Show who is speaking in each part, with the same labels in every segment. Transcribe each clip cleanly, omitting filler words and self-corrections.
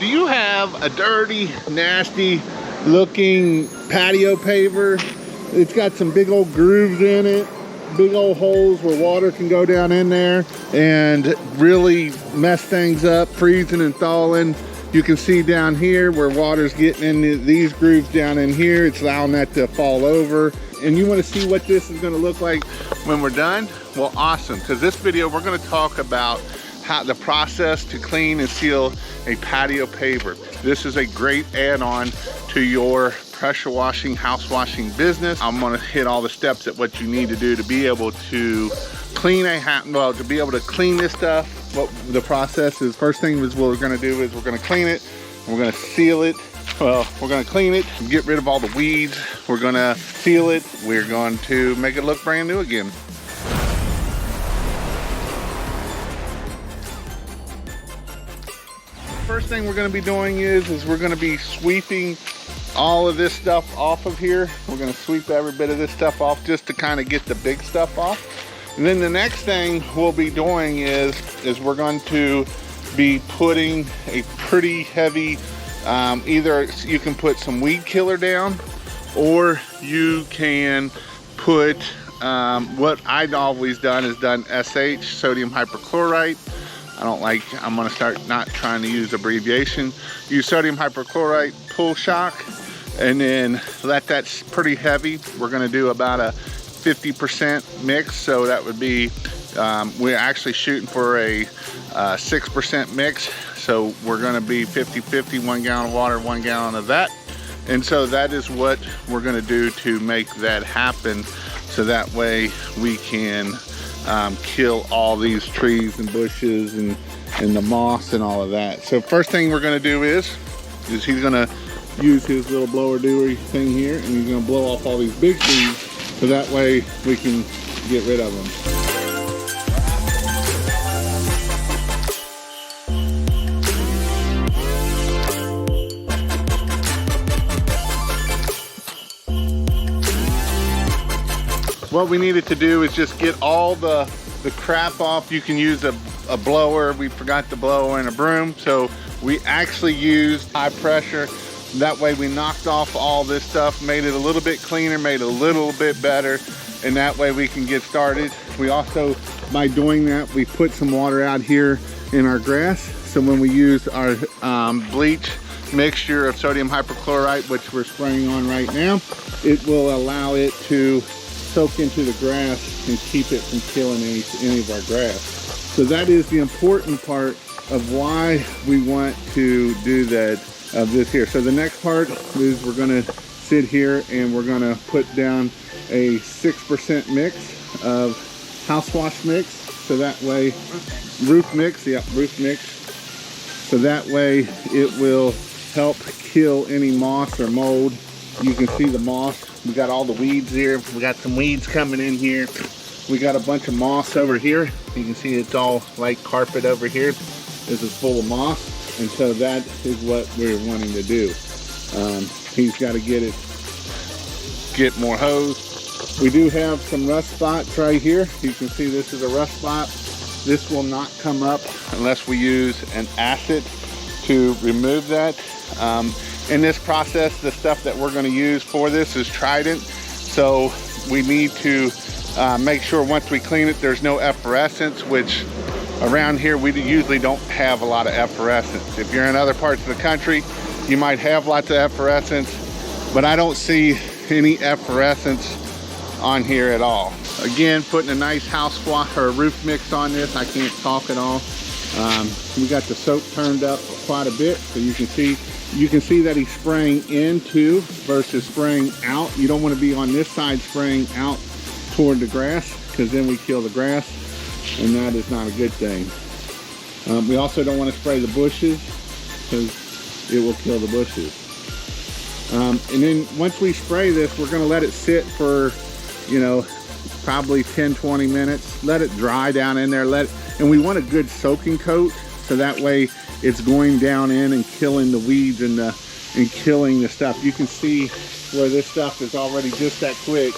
Speaker 1: Do you have a dirty, nasty looking patio paver? It's got some big old grooves in it, big old holes where water can go down in there and really mess things up, freezing and thawing. You can see down here where water's getting into these grooves down in here. It's allowing that to fall over. And you want to see what this is going to look like when we're done? Well, awesome, because this video we're going to talk about how the process to clean and seal a patio paver. This is a great add-on to your pressure washing, house washing business. I'm gonna hit all the steps at what you need to do to be able to clean to be able to clean this stuff. What the process is, first thing is what we're gonna do is we're gonna clean it, we're gonna seal it. Well, we're gonna clean it, get rid of all the weeds, we're gonna seal it, we're going to make it look brand new again. First thing we're going to be doing is we're going to be sweeping all of this stuff off of here. We're going to sweep every bit of this stuff off just to kind of get the big stuff off. And then the next thing we'll be doing is we're going to be putting a pretty heavy, either you can put some weed killer down, or you can put what I've always done is done SH, sodium hypochlorite. I'm gonna start not trying to use abbreviation. Use sodium hypochlorite, pull shock, and then let that pretty heavy. We're gonna do about a 50% mix. So that would be, we're actually shooting for a 6% mix. So we're gonna be 50-50, 1 gallon of water, 1 gallon of that. And so that is what we're gonna do to make that happen. So that way we can kill all these trees and bushes and the moss and all of that. So first thing we're going to do is he's going to use his little blower doer thing here, and he's going to blow off all these big trees so that way we can get rid of them. What we needed to do is just get all the crap off. You can use a blower. We forgot the blower and a broom, so we actually used high pressure. That way we knocked off all this stuff, made it a little bit cleaner, made it a little bit better, and that way we can get started. We also, by doing that, we put some water out here in our grass, so when we use our bleach mixture of sodium hypochlorite, which we're spraying on right now, it will allow it to soak into the grass and keep it from killing any of our grass. So that is the important part of why we want to do that this here. So the next part is we're going to sit here and we're going to put down a 6% mix of house wash mix. So that way, roof mix. So that way it will help kill any moss or mold. You can see the moss. We got all the weeds here. We got some weeds coming in here. We got a bunch of moss over here. You can see it's all like carpet over here. This is full of moss. And so that is what we're wanting to do. He's got to get more hose. We do have some rust spots right here. You can see this is a rust spot. This will not come up unless we use an acid to remove that. In this process, the stuff that we're going to use for this is Trident. So we need to make sure once we clean it, there's no efflorescence, which around here we usually don't have a lot of efflorescence. If you're in other parts of the country, you might have lots of efflorescence, but I don't see any efflorescence on here at all. Again, putting a nice house wash or roof mix on this. I can't talk at all. We got the soap turned up quite a bit, so you can see that he's spraying into versus spraying out. You don't want to be on this side spraying out toward the grass, because then we kill the grass, and that is not a good thing. We also don't want to spray the bushes, because it will kill the bushes. And then once we spray this, we're going to let it sit for, probably 10-20 minutes. Let it dry down in there. And we want a good soaking coat, so that way it's going down in and killing the weeds and killing the stuff. You can see where this stuff is already just that quick,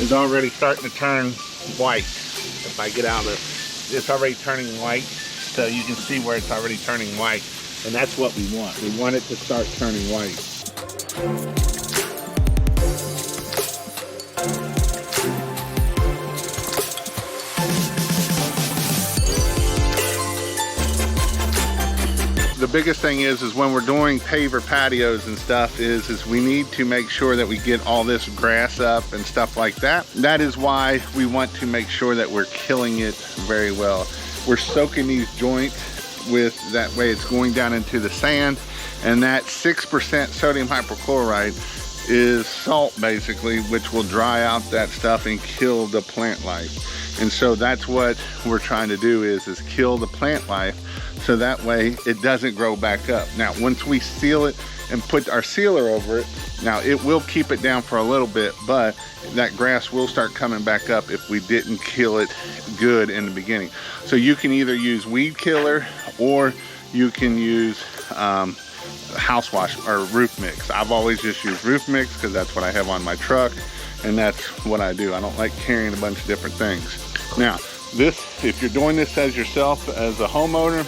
Speaker 1: is already starting to turn white. If I get out of it, it's already turning white. So you can see where it's already turning white. And that's what we want. We want it to start turning white. The biggest thing is when we're doing paver patios and stuff is we need to make sure that we get all this grass up and stuff like that. That is why we want to make sure that we're killing it very well. We're soaking these joints with, that way it's going down into the sand, and that 6% sodium hypochlorite is salt basically, which will dry out that stuff and kill the plant life. And so that's what we're trying to do is kill the plant life, so that way it doesn't grow back up. Now once we seal it and put our sealer over it, now it will keep it down for a little bit, but that grass will start coming back up if we didn't kill it good in the beginning. So you can either use weed killer or you can use house wash or roof mix. I've always just used roof mix because that's what I have on my truck, and that's what I do. I don't like carrying a bunch of different things. Now this, if you're doing this as yourself as a homeowner,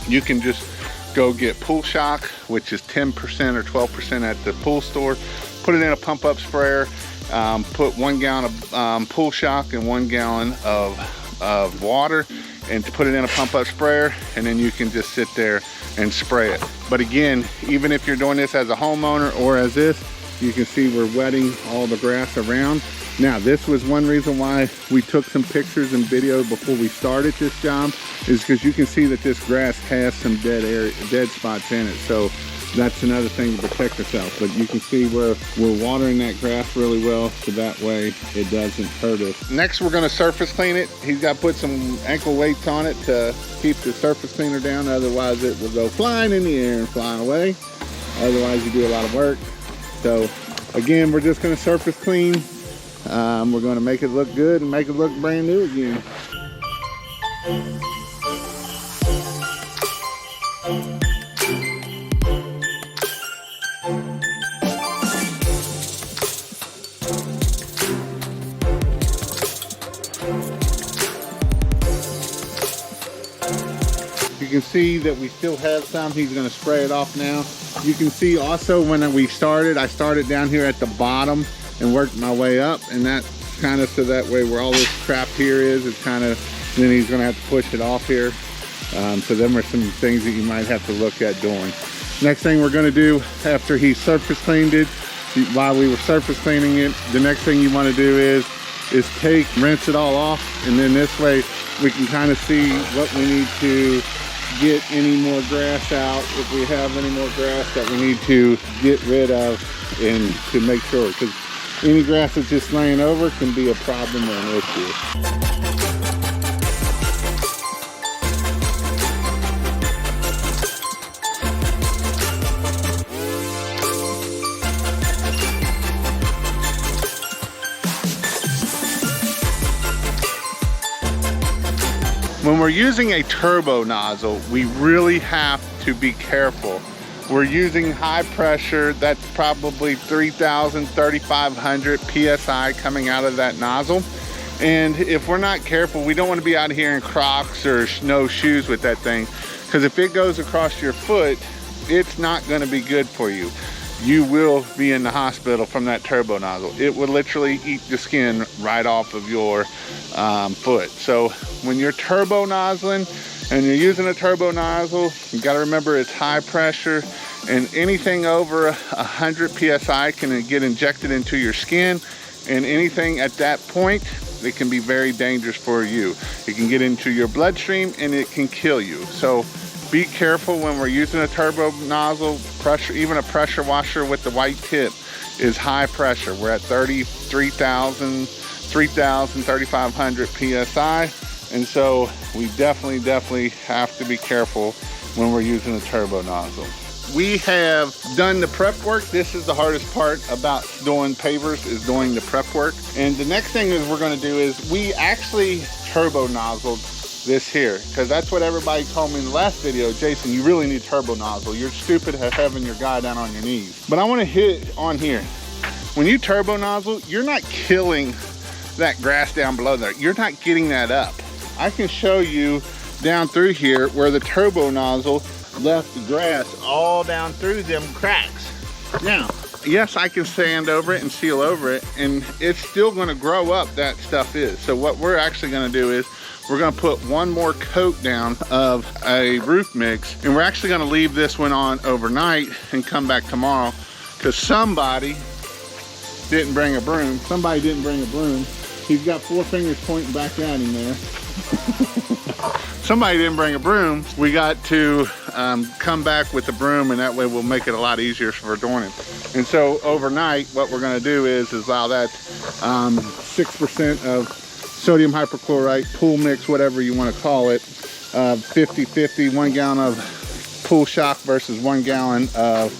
Speaker 1: you can just go get pool shock, which is 10% or 12% at the pool store. Put it in a pump up sprayer. Put 1 gallon of pool shock and 1 gallon of water, and to put it in a pump up sprayer, and then you can just sit there and spray it. But again, even if you're doing this as a homeowner or as this, you can see we're wetting all the grass around. Now this was one reason why we took some pictures and video before we started this job, is because you can see that this grass has some dead spots in it. So that's another thing to protect yourself. But you can see where we're watering that grass really well, so that way it doesn't hurt us. Next we're gonna surface clean it. He's got to put some ankle weights on it to keep the surface cleaner down, otherwise it will go flying in the air and flying away. Otherwise you do a lot of work. So again, we're just gonna surface clean. We're gonna make it look good and make it look brand new again. You can see that we still have some. He's going to spray it off now. You can see also when we started, I started down here at the bottom and worked my way up, and that's kind of so that way where all this crap here is, it's kind of, then he's going to have to push it off here. So them are some things that you might have to look at doing. Next thing we're going to do after he surface cleaned it, while we were surface cleaning it, the next thing you want to do is rinse it all off, and then this way we can kind of see what we need to get any more grass out, if we have any more grass that we need to get rid of, and to make sure, because any grass that's just laying over can be a problem or an issue. When we're using a turbo nozzle, we really have to be careful. We're using high pressure. That's probably 3,000, 3,500 PSI coming out of that nozzle. And if we're not careful, we don't want to be out here in Crocs or no shoes with that thing, because if it goes across your foot, it's not going to be good for you. You will be in the hospital from that turbo nozzle. It will literally eat the skin right off of your foot. So when you're turbo nozzling and you're using a turbo nozzle, you got to remember it's high pressure, and anything over 100 PSI can get injected into your skin, and anything at that point, it can be very dangerous for you. It can get into your bloodstream and it can kill you. So be careful when we're using a turbo nozzle. Pressure, even a pressure washer with the white tip is high pressure. We're at 33,000, 3,500 PSI. And so we definitely have to be careful when we're using a turbo nozzle. We have done the prep work. This is the hardest part about doing pavers, is doing the prep work. And the next thing is we're gonna do is we actually turbo nozzled this here, because that's what everybody told me in the last video. Jason, you really need turbo nozzle. You're stupid having your guy down on your knees. But I want to hit on here. When you turbo nozzle, you're not killing that grass down below there. You're not getting that up. I can show you down through here where the turbo nozzle left the grass all down through them cracks. Now, yes, I can sand over it and seal over it, and it's still gonna grow up, that stuff is. So what we're actually gonna do is we're gonna put one more coat down of a roof mix, and we're actually gonna leave this one on overnight and come back tomorrow, because somebody didn't bring a broom. Somebody didn't bring a broom. He's got 4 fingers pointing back at him there. Somebody didn't bring a broom. We got to come back with the broom, and that way we'll make it a lot easier for doing it. And so overnight, what we're gonna do is allow that 6% of sodium hypochlorite pool mix, whatever you wanna call it, 50-50, 1 gallon of pool shock versus 1 gallon of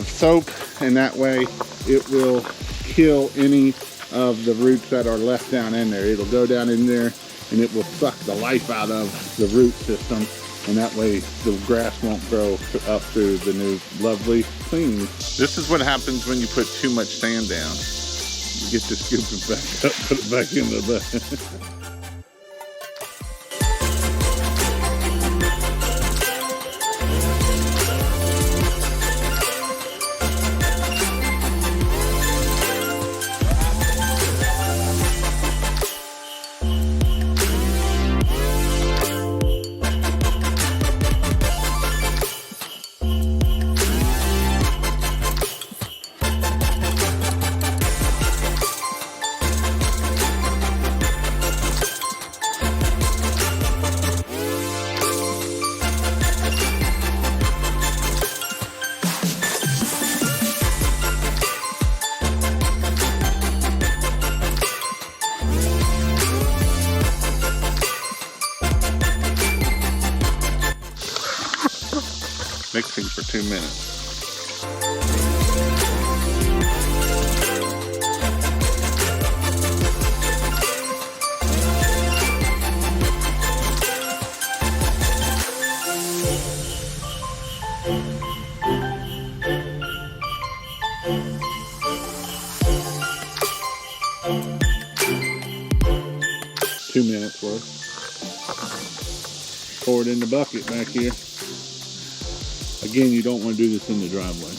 Speaker 1: soap, and that way it will kill any of the roots that are left down in there. It'll go down in there and it will suck the life out of the root system, and that way the grass won't grow up through the new lovely clean. This is what happens when you put too much sand down. You get to scoop it back up, put it back in the bucket. Mixing for 2 minutes. Worth. Pour it in the bucket back here. Again, you don't want to do this in the driveway.